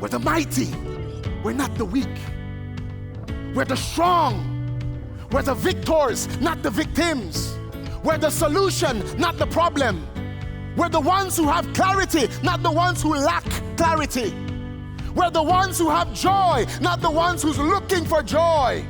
We're the mighty. We're not the weak. We're the strong. We're the victors, not the victims. We're the solution, not the problem. We're the ones who have clarity, not the ones who lack clarity. We're the ones who have joy, not the ones who's looking for joy.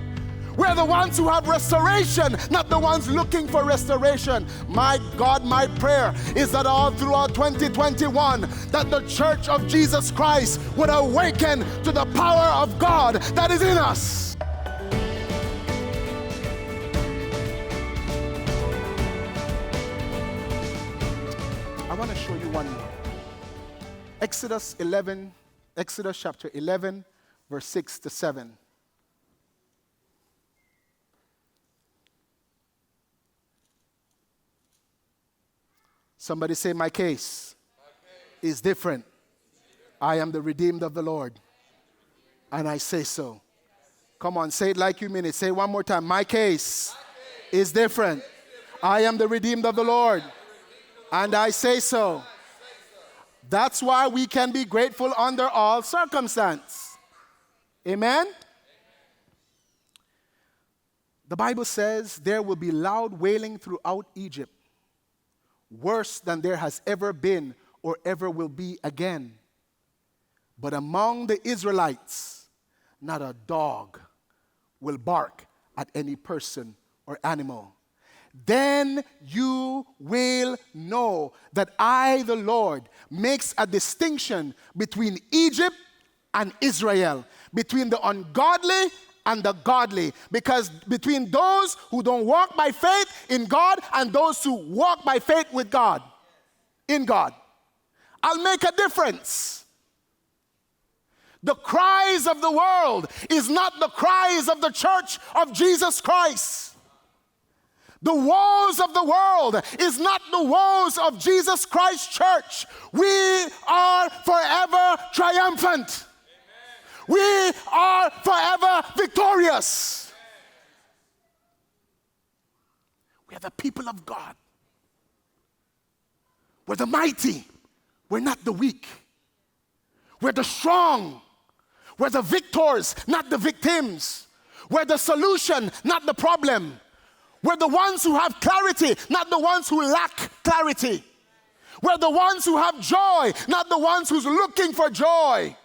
We're the ones who have restoration, not the ones looking for restoration. My God, my prayer is that all throughout 2021, that the Church of Jesus Christ would awaken to the power of God that is in us. I want to show you one more. Exodus chapter 11, verse 6 to 7. Somebody say, my case is different. I am the redeemed of the Lord. And I say so. Come on, say it like you mean it. Say it one more time. My case is different. I am the redeemed of the Lord. And I say so. That's why we can be grateful under all circumstances. Amen? The Bible says there will be loud wailing throughout Egypt, worse than there has ever been or ever will be again. But among the Israelites, not a dog will bark at any person or animal. Then you will know that I, the Lord, makes a distinction between Egypt and Israel, between the ungodly and the godly, because between those who don't walk by faith in God and those who walk by faith with God, in God, I'll make a difference. The cries of the world is not the cries of the Church of Jesus Christ. The woes of the world is not the woes of Jesus Christ Church. We are forever triumphant. Amen. We are forever victorious. Amen. We are the people of God. We're the mighty. We're not the weak. We're the strong. We're the victors, not the victims. We're the solution, not the problem. We're the ones who have clarity, not the ones who lack clarity. We're the ones who have joy, not the ones who's looking for joy.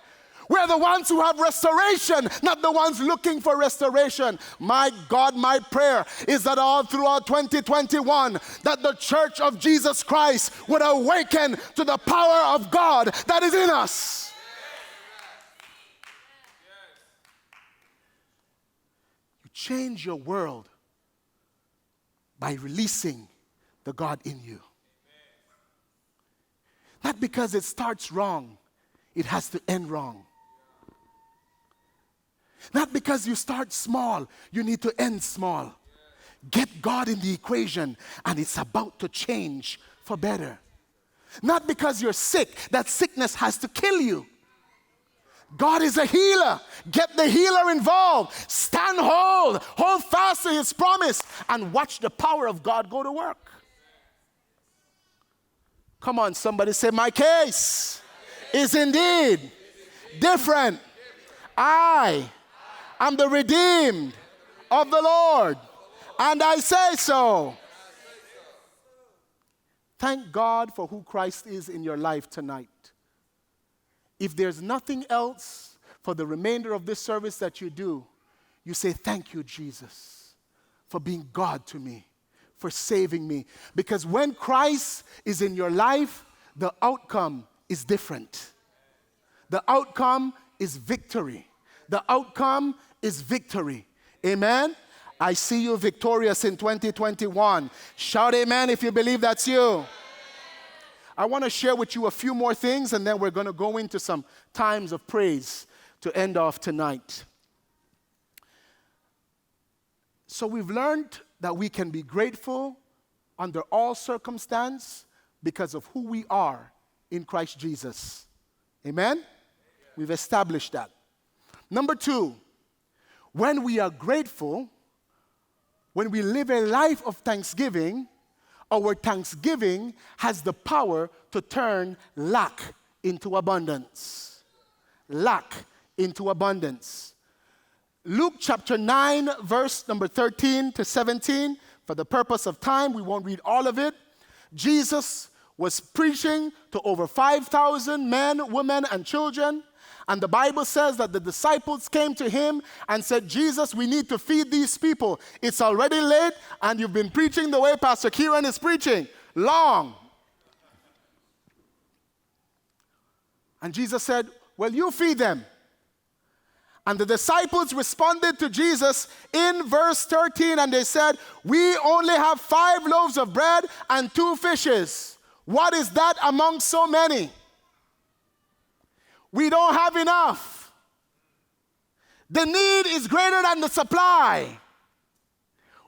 We're the ones who have restoration, not the ones looking for restoration. My God, my prayer is that all throughout 2021, that the Church of Jesus Christ would awaken to the power of God that is in us. You change your world by releasing the God in you. Not because it starts wrong, it has to end wrong. Not because you start small, you need to end small. Get God in the equation, and it's about to change for better. Not because you're sick, that sickness has to kill you. God is a healer. Get the healer involved. Stand hold fast to his promise, and watch the power of God go to work. Come on, somebody say, my case is indeed different. I am the redeemed of the Lord, and I say so. Thank God for who Christ is in your life tonight. If there's nothing else for the remainder of this service that you do, you say, thank you, Jesus, for being God to me, for saving me. Because when Christ is in your life, the outcome is different. The outcome is victory. The outcome is victory. Amen? I see you victorious in 2021. Shout amen if you believe that's you. I want to share with you a few more things, and then we're going to go into some times of praise to end off tonight. So we've learned that we can be grateful under all circumstance because of who we are in Christ Jesus. Amen? We've established that. Number 2, when we are grateful, when we live a life of thanksgiving, our thanksgiving has the power to turn lack into abundance. lack into abundance. Luke chapter 9, verse number 13 to 17. For the purpose of time, we won't read all of it. Jesus was preaching to over 5,000 men, women, and children. And the Bible says that the disciples came to him and said, Jesus, we need to feed these people. It's already late, and you've been preaching the way Pastor Kieran is preaching. Long. And Jesus said, well, you feed them. And the disciples responded to Jesus in verse 13, and they said, we only have 5 loaves of bread and 2 fishes. What is that among so many? We don't have enough. The need is greater than the supply.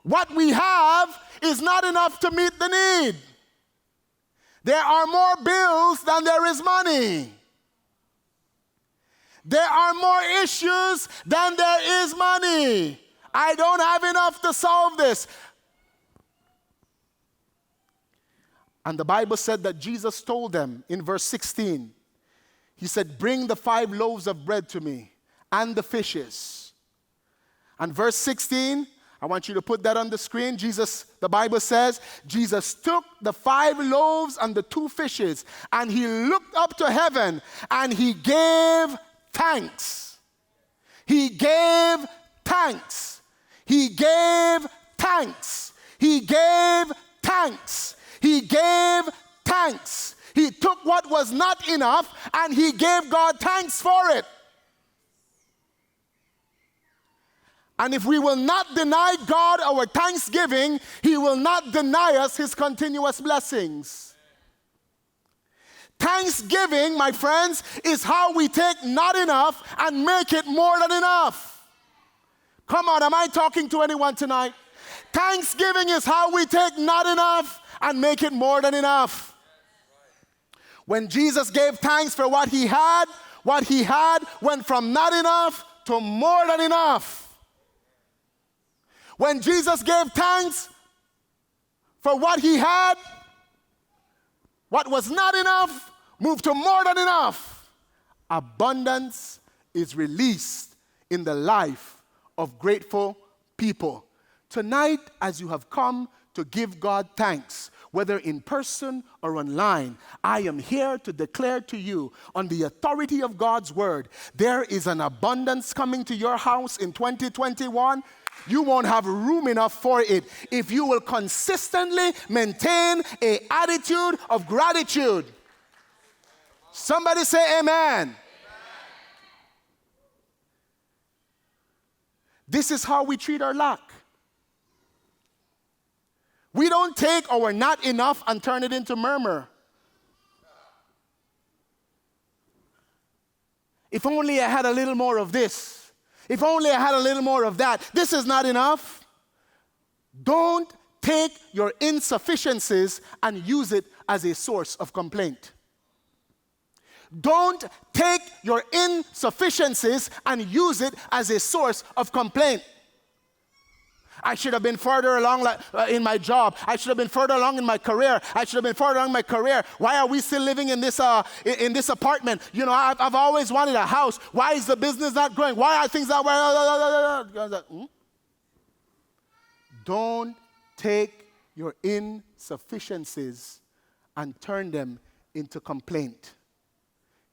What we have is not enough to meet the need. There are more bills than there is money. There are more issues than there is money. I don't have enough to solve this. And the Bible said that Jesus told them in verse 16, he said, bring the 5 loaves of bread to me and the fishes. And verse 16, I want you to put that on the screen. The Bible says, Jesus took the 5 loaves and the 2 fishes, and he looked up to heaven and he gave thanks. He gave thanks. He gave thanks. He gave thanks. He gave thanks. He took what was not enough and he gave God thanks for it. And if we will not deny God our thanksgiving, he will not deny us his continuous blessings. Thanksgiving, my friends, is how we take not enough and make it more than enough. Come on, am I talking to anyone tonight? Thanksgiving is how we take not enough and make it more than enough. When Jesus gave thanks for what he had went from not enough to more than enough. When Jesus gave thanks for what he had, what was not enough moved to more than enough. Abundance is released in the life of grateful people. Tonight, as you have come to give God thanks, whether in person or online, I am here to declare to you, on the authority of God's word, there is an abundance coming to your house in 2021. You won't have room enough for it if you will consistently maintain an attitude of gratitude. Somebody say amen. This is how we treat our lack. We don't take our not enough and turn it into murmur. If only I had a little more of this. If only I had a little more of that. This is not enough. Don't take your insufficiencies and use it as a source of complaint. Don't take your insufficiencies and use it as a source of complaint. I should have been further along in my job. I should have been further along in my career. I should have been further along in my career. Why are we still living in this apartment? You know, I've always wanted a house. Why is the business not growing? Why are things not working? Don't take your insufficiencies and turn them into complaint.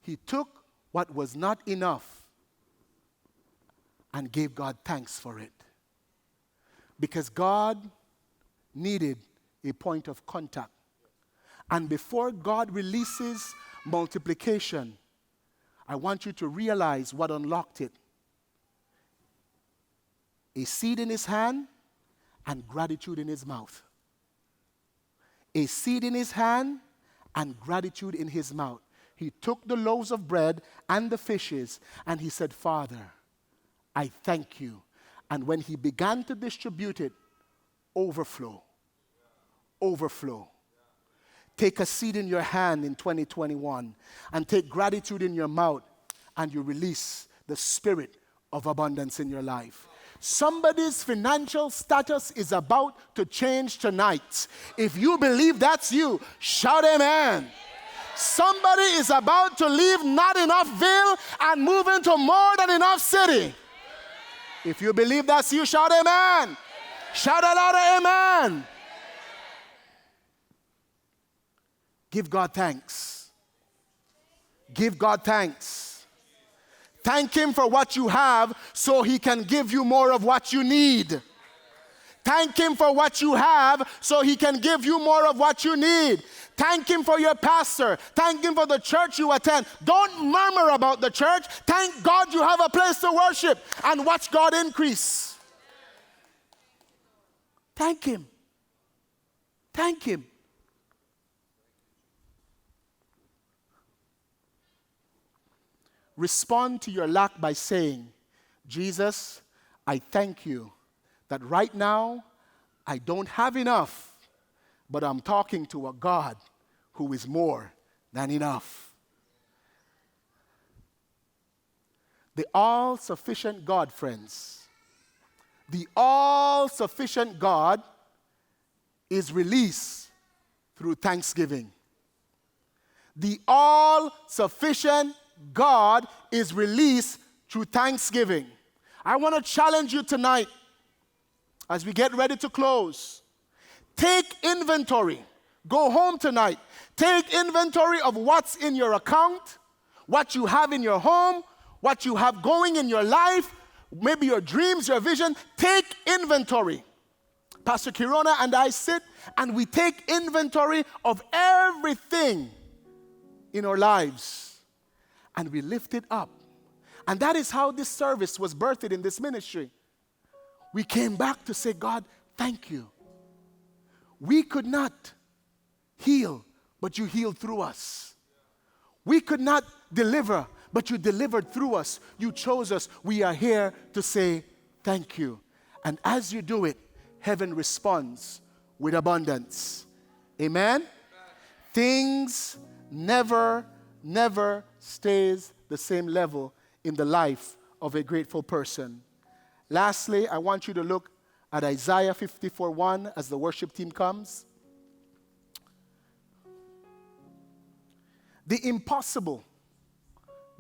He took what was not enough and gave God thanks for it. Because God needed a point of contact. And before God releases multiplication, I want you to realize what unlocked it. A seed in his hand and gratitude in his mouth. A seed in his hand and gratitude in his mouth. He took the loaves of bread and the fishes and he said, Father, I thank you. And when he began to distribute it, overflow. Overflow. Take a seed in your hand in 2021 and take gratitude in your mouth and you release the spirit of abundance in your life. Somebody's financial status is about to change tonight. If you believe that's you, shout amen. Somebody is about to leave Not Enoughville and move into More Than Enough City. If you believe that's you, shout amen. Shout out loud, amen. Give God thanks. Give God thanks. Thank Him for what you have so He can give you more of what you need. Thank Him for what you have so He can give you more of what you need. Thank Him for your pastor. Thank Him for the church you attend. Don't murmur about the church. Thank God you have a place to worship and watch God increase. Thank Him. Thank Him. Respond to your lack by saying, Jesus, I thank you that right now I don't have enough, but I'm talking to a God who is more than enough. The all-sufficient God, friends, the all-sufficient God is released through thanksgiving. The all-sufficient God is released through thanksgiving. I want to challenge you tonight as we get ready to close. Take inventory. Go home tonight. Take inventory of what's in your account, what you have in your home, what you have going in your life, maybe your dreams, your vision. Take inventory. Pastor Kirona and I sit and we take inventory of everything in our lives and we lift it up. And that is how this service was birthed in this ministry. We came back to say, God, thank you. We could not heal, but you healed through us. We could not deliver, but you delivered through us. You chose us. We are here to say thank you. And as you do it, heaven responds with abundance. Amen? Things never stays the same level in the life of a grateful person. Lastly, I want you to look at Isaiah 54:1 as the worship team comes. The impossible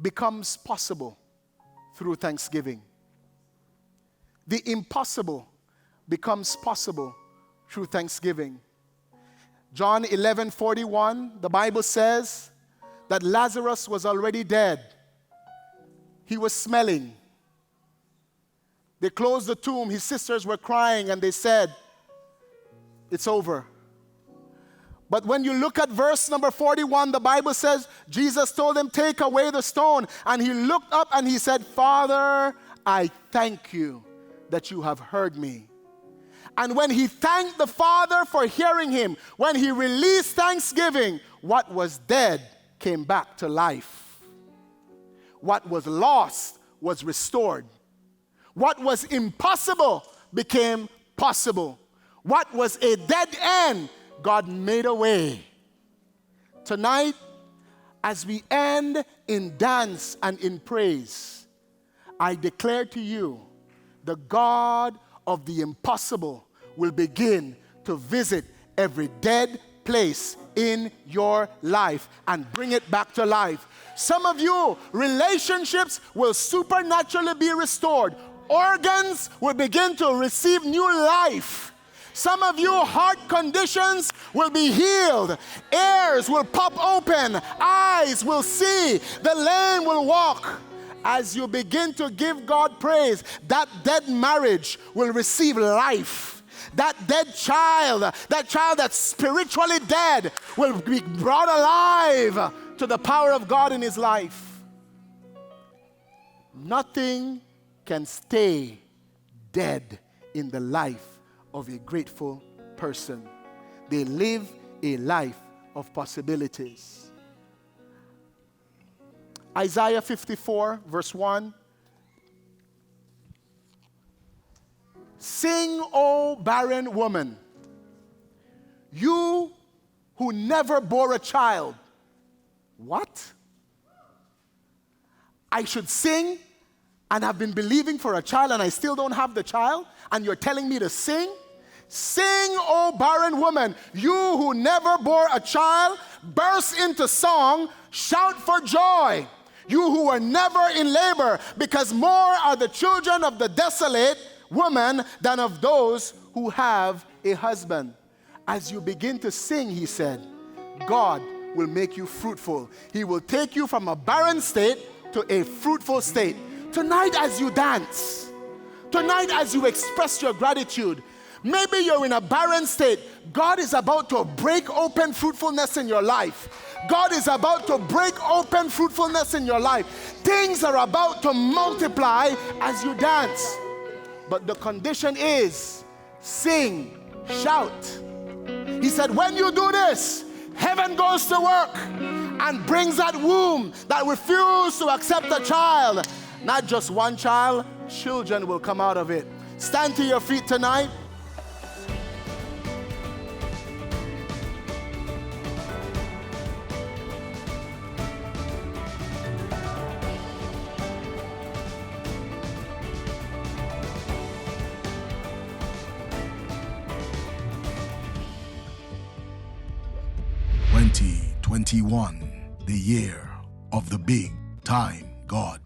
becomes possible through thanksgiving. The impossible becomes possible through thanksgiving. John 11:41, the Bible says that Lazarus was already dead. He was smelling. They closed the tomb. His sisters were crying and they said, it's over. But when you look at verse number 41, the Bible says, Jesus told them, take away the stone. And he looked up and he said, Father, I thank you that you have heard me. And when he thanked the Father for hearing him, when he released thanksgiving, what was dead came back to life. What was lost was restored. What was impossible became possible. What was a dead end, God made a way. Tonight, as we end in dance and in praise, I declare to you, the God of the impossible will begin to visit every dead place in your life and bring it back to life. Some of you, relationships will supernaturally be restored. Organs will begin to receive new life. Some of you, heart conditions will be healed. Ears will pop open. Eyes will see. The lame will walk. As you begin to give God praise, that dead marriage will receive life. That dead child, that child that's spiritually dead, will be brought alive to the power of God in his life. Nothing can stay dead in the life of a grateful person. They live a life of possibilities. Isaiah 54, verse 1. Sing, O barren woman, you who never bore a child. What? I should sing and have been believing for a child and I still don't have the child, and you're telling me to sing? Sing, O barren woman, you who never bore a child, burst into song, shout for joy, you who were never in labor, because more are the children of the desolate woman than of those who have a husband. As you begin to sing, he said, God will make you fruitful. He will take you from a barren state to a fruitful state. Tonight as you dance, tonight as you express your gratitude, maybe you're in a barren state. God is about to break open fruitfulness in your life. God is about to break open fruitfulness in your life. Things are about to multiply as you dance. But the condition is sing, shout. He said, when you do this, heaven goes to work and brings that womb that refused to accept a child. Not just one child, children will come out of it. Stand to your feet tonight. "2021, the year of the big time God."